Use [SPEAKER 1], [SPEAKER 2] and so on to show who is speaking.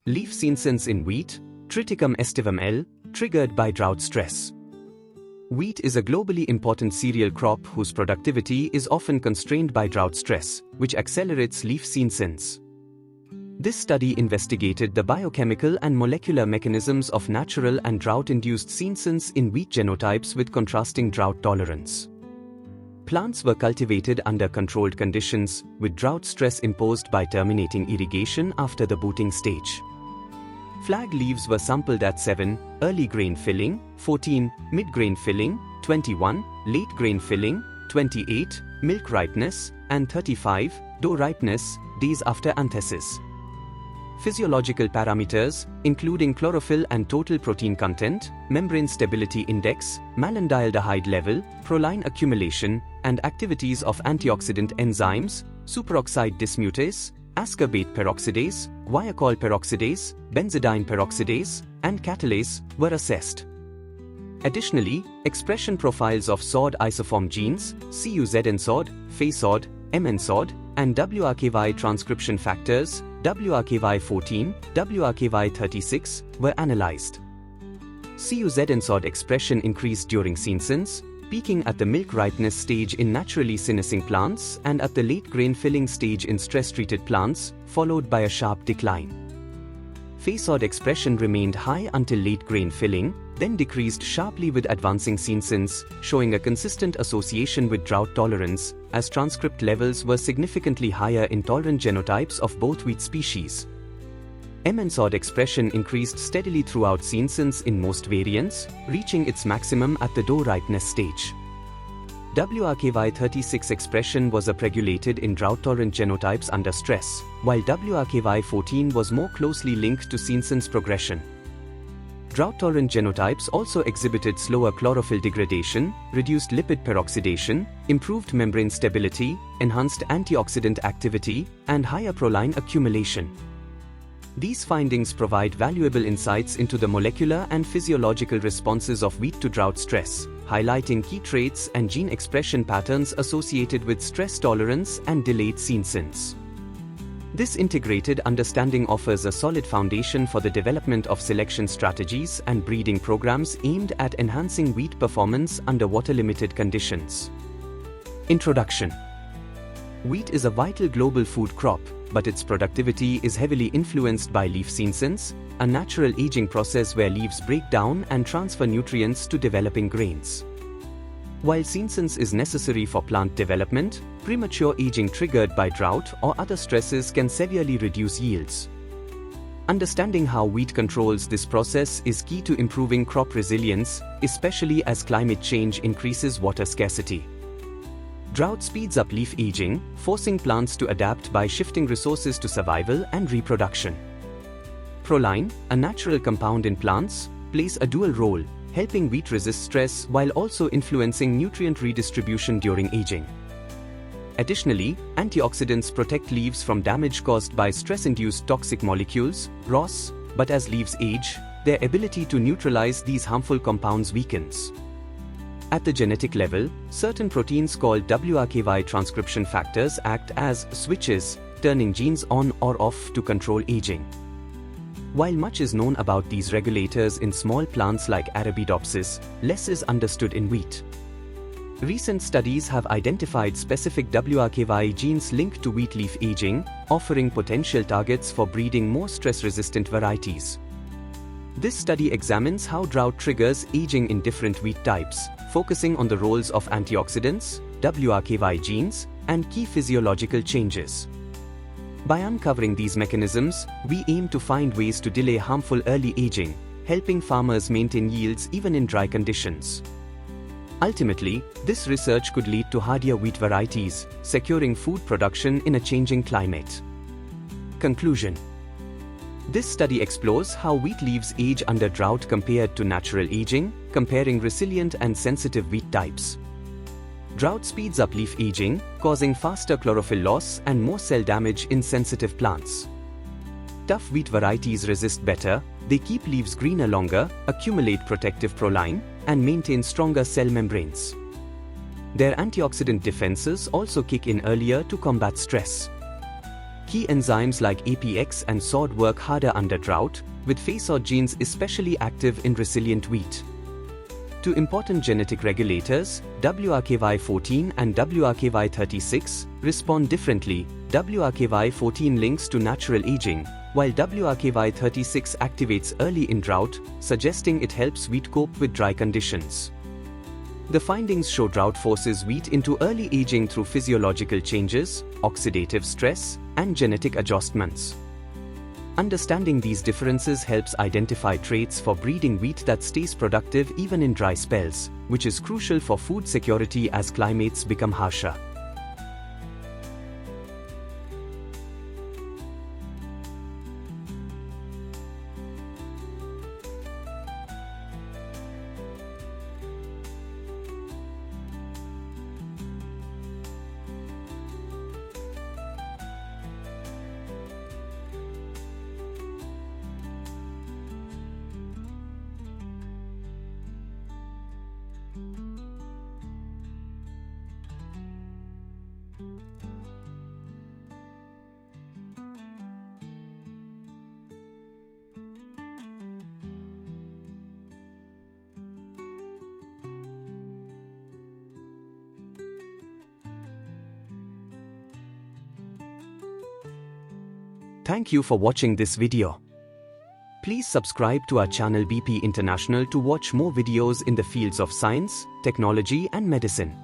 [SPEAKER 1] Leaf senescence in wheat, Triticum aestivum L, triggered by drought stress. Wheat is a globally important cereal crop whose productivity is often constrained by drought stress, which accelerates leaf senescence. This study investigated the biochemical and molecular mechanisms of natural and drought-induced senescence in wheat genotypes with contrasting drought tolerance. Plants were cultivated under controlled conditions, with drought stress imposed by terminating irrigation after the booting stage. Flag leaves were sampled at 7, early grain filling, 14, mid-grain filling, 21, late grain filling, 28, milk ripeness, and 35, dough ripeness, days after anthesis. Physiological parameters, including chlorophyll and total protein content, membrane stability index, malondialdehyde level, proline accumulation, and activities of antioxidant enzymes, superoxide dismutase, ascorbate peroxidase, guaiacol peroxidase, benzidine peroxidase, and catalase were assessed. Additionally, expression profiles of SOD isoform genes, Zn-SOD, Fe-SOD, Mn-SOD, and WRKY transcription factors, WRKY14, WRKY36, were analyzed. Zn-SOD expression increased during senescence, peaking at the milk ripeness stage in naturally senescing plants and at the late grain filling stage in stress-treated plants, followed by a sharp decline. Fe-SOD expression remained high until late grain filling, then decreased sharply with advancing senescence, showing a consistent association with drought tolerance, as transcript levels were significantly higher in tolerant genotypes of both wheat species. Mn-SOD expression increased steadily throughout senescence in most variants, reaching its maximum at the dough ripeness stage. WRKY36 expression was upregulated in drought-tolerant genotypes under stress, while WRKY14 was more closely linked to senescence progression. Drought-tolerant genotypes also exhibited slower chlorophyll degradation, reduced lipid peroxidation, improved membrane stability, enhanced antioxidant activity, and higher proline accumulation. These findings provide valuable insights into the molecular and physiological responses of wheat to drought stress, highlighting key traits and gene expression patterns associated with stress tolerance and delayed senescence. This integrated understanding offers a solid foundation for the development of selection strategies and breeding programs aimed at enhancing wheat performance under water-limited conditions. Introduction. Wheat is a vital global food crop, but its productivity is heavily influenced by leaf senescence, a natural aging process where leaves break down and transfer nutrients to developing grains. While senescence is necessary for plant development, premature aging triggered by drought or other stresses can severely reduce yields. Understanding how wheat controls this process is key to improving crop resilience, especially as climate change increases water scarcity. Drought speeds up leaf aging, forcing plants to adapt by shifting resources to survival and reproduction. Proline, a natural compound in plants, plays a dual role, helping wheat resist stress while also influencing nutrient redistribution during aging. Additionally, antioxidants protect leaves from damage caused by stress-induced toxic molecules, ROS, but as leaves age, their ability to neutralize these harmful compounds weakens. At the genetic level, certain proteins called WRKY transcription factors act as switches, turning genes on or off to control aging. While much is known about these regulators in small plants like Arabidopsis, less is understood in wheat. Recent studies have identified specific WRKY genes linked to wheat leaf aging, offering potential targets for breeding more stress-resistant varieties. This study examines how drought triggers aging in different wheat types, focusing on the roles of antioxidants, WRKY genes, and key physiological changes. By uncovering these mechanisms, we aim to find ways to delay harmful early aging, helping farmers maintain yields even in dry conditions. Ultimately, this research could lead to hardier wheat varieties, securing food production in a changing climate. Conclusion. This study explores how wheat leaves age under drought compared to natural aging, comparing resilient and sensitive wheat types. Drought speeds up leaf aging, causing faster chlorophyll loss and more cell damage in sensitive plants. Tough wheat varieties resist better, they keep leaves greener longer, accumulate protective proline, and maintain stronger cell membranes. Their antioxidant defenses also kick in earlier to combat stress. Key enzymes like APX and SOD work harder under drought, with Fe-SOD genes especially active in resilient wheat. Two important genetic regulators, WRKY14 and WRKY36, respond differently. WRKY14 links to natural aging, while WRKY36 activates early in drought, suggesting it helps wheat cope with dry conditions. The findings show drought forces wheat into early aging through physiological changes, oxidative stress, and genetic adjustments. Understanding these differences helps identify traits for breeding wheat that stays productive even in dry spells, which is crucial for food security as climates become harsher. Thank you for watching this video. Please subscribe to our channel BP International to watch more videos in the fields of science, technology and medicine.